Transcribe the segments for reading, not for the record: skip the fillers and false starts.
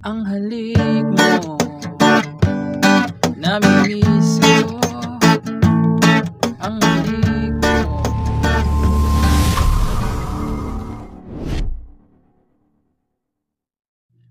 Ang halik mo, namimiss ko. Ang halik mo.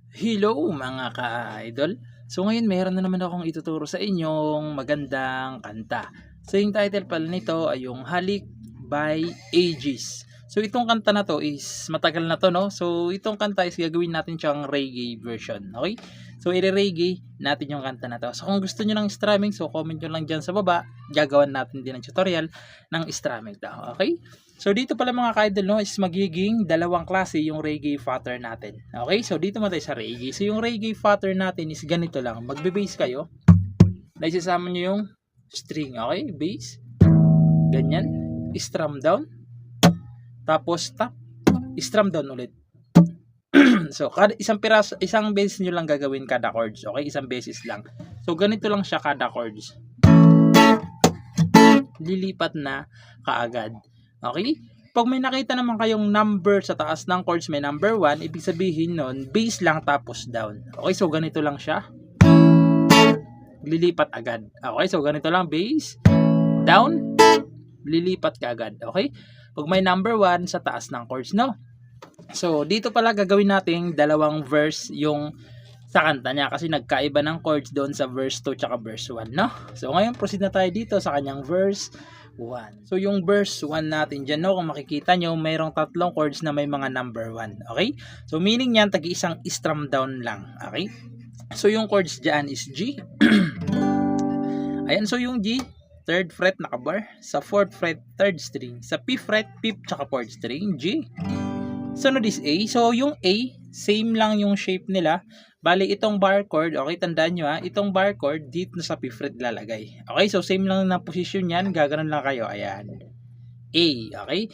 Hello mga ka-idol. So ngayon meron na naman akong ituturo sa inyong magandang kanta. So yung title pala nito ay yung Halik by Aegis. So itong kanta na to is matagal na to, no? So itong kanta is gagawin natin siyang reggae version, okay? So i-reggae natin yung kanta na to. So kung gusto niyo ng strumming, so comment nyo lang dyan sa baba. Gagawan natin din ng tutorial ng strumming daw, okay? So dito pala mga ka-idol, no, is magiging dalawang klase yung reggae pattern natin. Okay? So dito mo tayo sa reggae. So yung reggae pattern natin is ganito lang. Magbe-bass kayo. Naisasama nyo yung string, okay? Bass. Ganyan. Strum down. Tapos tap. Strum down ulit. So kada isang beses nyo lang gagawin kada chords, okay? Isang beses lang. So ganito lang siya kada chords. Lilipat na kaagad. Okay? Pag may nakita naman kayong number sa taas ng chords, may number 1, ibig sabihin nun, bass lang tapos down. Okay? So, ganito lang siya. Lilipat agad. Okay? So, ganito lang, bass, down, lilipat ka agad. Okay? Pag may number 1 sa taas ng chords, no? So, dito pala gagawin natin dalawang verse yung sa kanta niya kasi nagkaiba ng chords doon sa verse 2 tsaka verse 1, no? So, ngayon proceed na tayo dito sa kanyang verse 1. So, yung verse 1 natin dyan, no, kung makikita nyo, mayroong tatlong chords na may mga number 1. Okay? So, meaning yan, tagi-isang strum down lang. Okay? So, yung chords dyan is G. Ayan, so yung G, 3rd fret nakabar. Sa 4th fret, 3rd string. Sa 5th fret, 5th tsaka 4th string, G. Sunod is A. So, yung A, same lang yung shape nila. Bali, itong bar chord, okay, tandaan nyo ha, itong bar chord, dito sa 5th fret lalagay. Okay, so same lang na position yan, gaganon lang kayo, ayan. A, okay.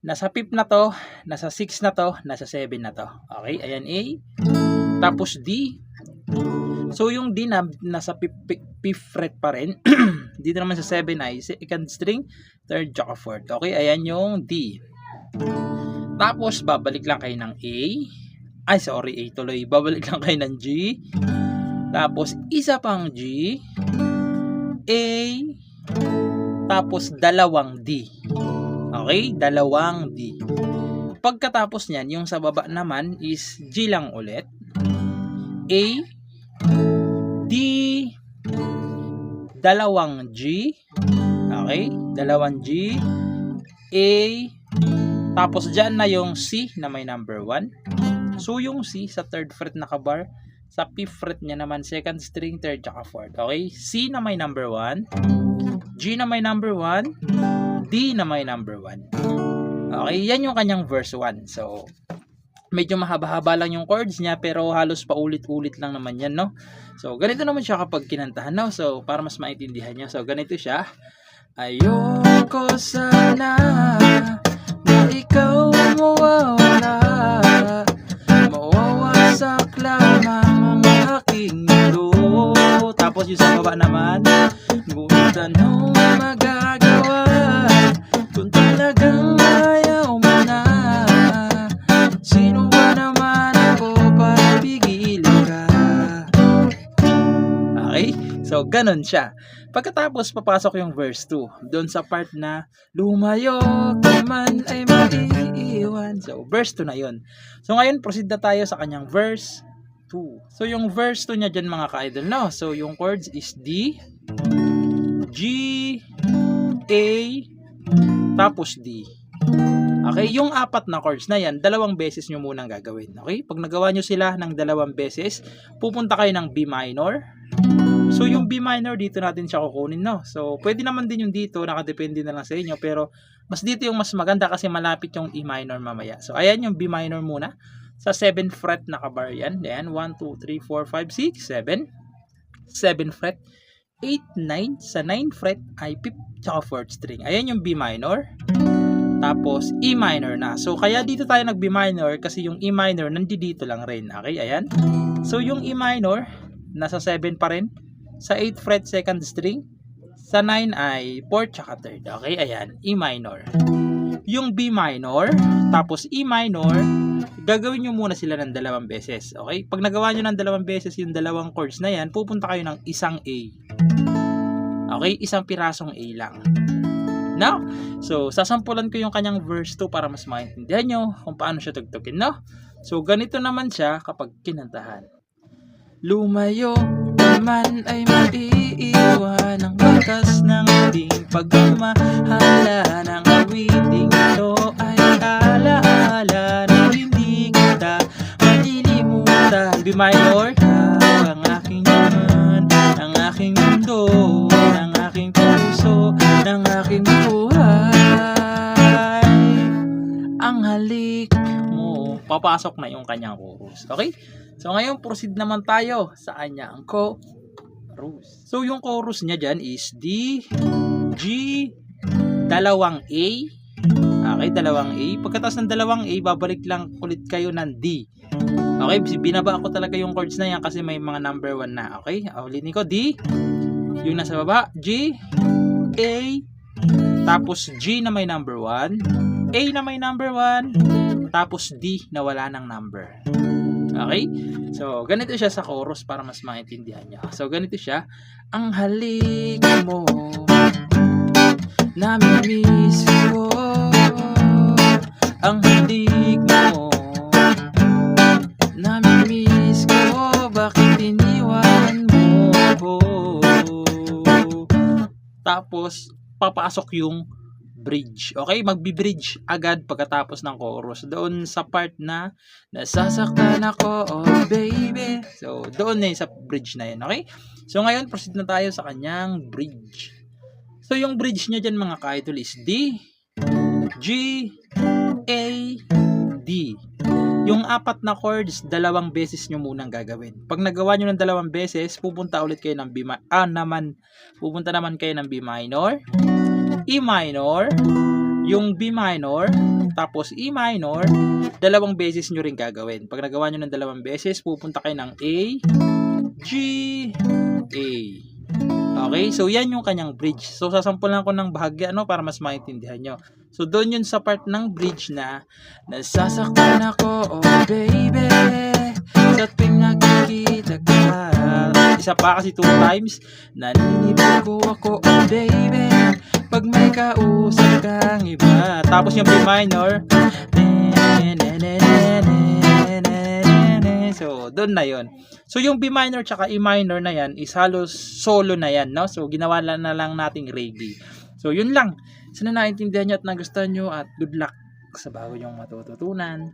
Nasa 5th na to, nasa 6 na to, nasa 7 na to. Okay, ayan A. Tapos D. So, yung D na nasa 5th fret pa rin. Dito naman sa 7 ay 2nd string, 3rd, tsaka 4th. Okay, ayan yung D. Tapos, babalik lang kayo ng A. Ay, sorry, A tuloy. Babalik lang kayo ng G. Tapos, isa pang G. A. Tapos, dalawang D. Okay? Dalawang D. Pagkatapos niyan, yung sa baba naman is G lang ulit. A. D. Dalawang G. Okay? Dalawang G. A. Tapos, dyan na yung C na may number 1. So, yung C sa 3rd fret nakabar, sa 5th fret niya naman, 2nd string, 3rd, tsaka 4th. Okay? C na may number 1, G na may number 1, D na may number 1. Okay? Yan yung kanyang verse 1. So, medyo mahaba-haba lang yung chords niya, pero halos paulit-ulit lang naman yan, no? So, ganito naman siya kapag kinantahan, no? So, para mas maintindihan niya. So, ganito siya. Ayoko sana na ikaw mawawala. Mawawasak lamang ang aking mundo. Tapos yung sa baba naman, ngunit anong magagawa kung talagang ayaw mo na? Sino ba naman ako para pigilin ka? Okay? So, ganun siya. Pagkatapos, papasok yung verse 2. Doon sa part na, lumayo ka man ay maiiwan. So, verse 2 na yun. So, ngayon, proceed na tayo sa kanyang verse 2. So, yung verse 2 niya dyan mga ka-idol, no? So, yung chords is D, G, A, tapos D. Okay? Yung apat na chords na yan, dalawang beses nyo munang gagawin. Okay? Pag nagawa nyo sila ng dalawang beses, pupunta kayo ng B minor. So, yung B minor, dito natin siya kukunin, no? So, pwede naman din yung dito, nakadepende na lang sa inyo, pero mas dito yung mas maganda kasi malapit yung E minor mamaya. So, ayan yung B minor muna. Sa 7th fret nakabar yan. Then, 1, 2, 3, 4, 5, 6, 7. 7th fret. 8, 9. Sa 9th fret ay 5th tsaka 4th string. Ayan yung B minor. Tapos, E minor na. So, kaya dito tayo nag B minor kasi yung E minor nandito lang rin. Okay, ayan. So, yung E minor, nasa 7 pa rin. Sa 8th fret, 2nd string. Sa 9 ay 4th tsaka 3rd. Okay, ayan. E minor. Yung B minor, tapos E minor, gagawin nyo muna sila ng 2 beses. Okay? Pag nagawa nyo ng 2 beses yung 2 chords na yan, pupunta kayo ng isang A. Okay? Isang pirasong A lang. No? So, sasampulan ko yung kanyang verse 2 para mas maintindihan nyo kung paano siya tugtugin, no? So, ganito naman siya kapag kinantahan. Lumayo man ay maiiwan ang bakas ng ating pagmamahala ng awiting ito ay alaala na hindi kita malilimutan. B minor, ang aking naman, ang aking mundo, ang aking puso, ng aking buhay, ang halik mo. Papasok na yung kanyang chorus. Okay? So, ngayon, proceed naman tayo sa kanyang chorus. So, yung chorus niya dyan is D, G, 2 A. Okay, 2 A. Pagkatapos ng 2 A, babalik lang ulit kayo ng D. Okay, binaba ko talaga yung chords na yan kasi may mga number 1 na. Okay, ulitin ko, D, yung nasa baba, G, A, tapos G na may number 1, A na may number 1, tapos D na wala ng number. Okay? So, ganito siya sa chorus para mas maintindihan niyo. So, ganito siya. Ang halik mo, namimiss ko. Ang halik mo, namimiss ko. Bakit iniwan mo? Tapos, papasok yung bridge. Okay? Magbi-bridge agad pagkatapos ng chorus. Doon sa part na nasasaktan ako, oh baby. So, doon na sa bridge na yun. Okay? So, ngayon, proceed na tayo sa kanyang bridge. So, yung bridge niya dyan mga ka-idol is D, G, A, D. Yung 4 na chords, 2 beses nyo munang gagawin. Pag nagawa nyo ng 2 beses, pupunta ulit kayo ng pupunta naman kayo ng B minor, E minor, yung B minor, tapos E minor, 2 beses nyo rin gagawin. Pag nagawa nyo ng 2 beses, pupunta kayo ng A, G, A. Okay, so yan yung kanyang bridge. So sasampulan ko ng bahagya para mas maintindihan nyo. So doon yun sa part ng bridge na nasasaktan ako, oh baby, sa tuwing nakikita ka. Isa pa kasi 2 times, naninibig ako, oh baby, pag may kausap kang iba. Tapos yung B minor, so doon na yon. So yung B minor tsaka E minor na yan is halos solo na yan, no? So ginawa na lang nating reggae. So yun lang. Sana naintindihan nyo at nagustuhan nyo at good luck sa bago nyong matututunan.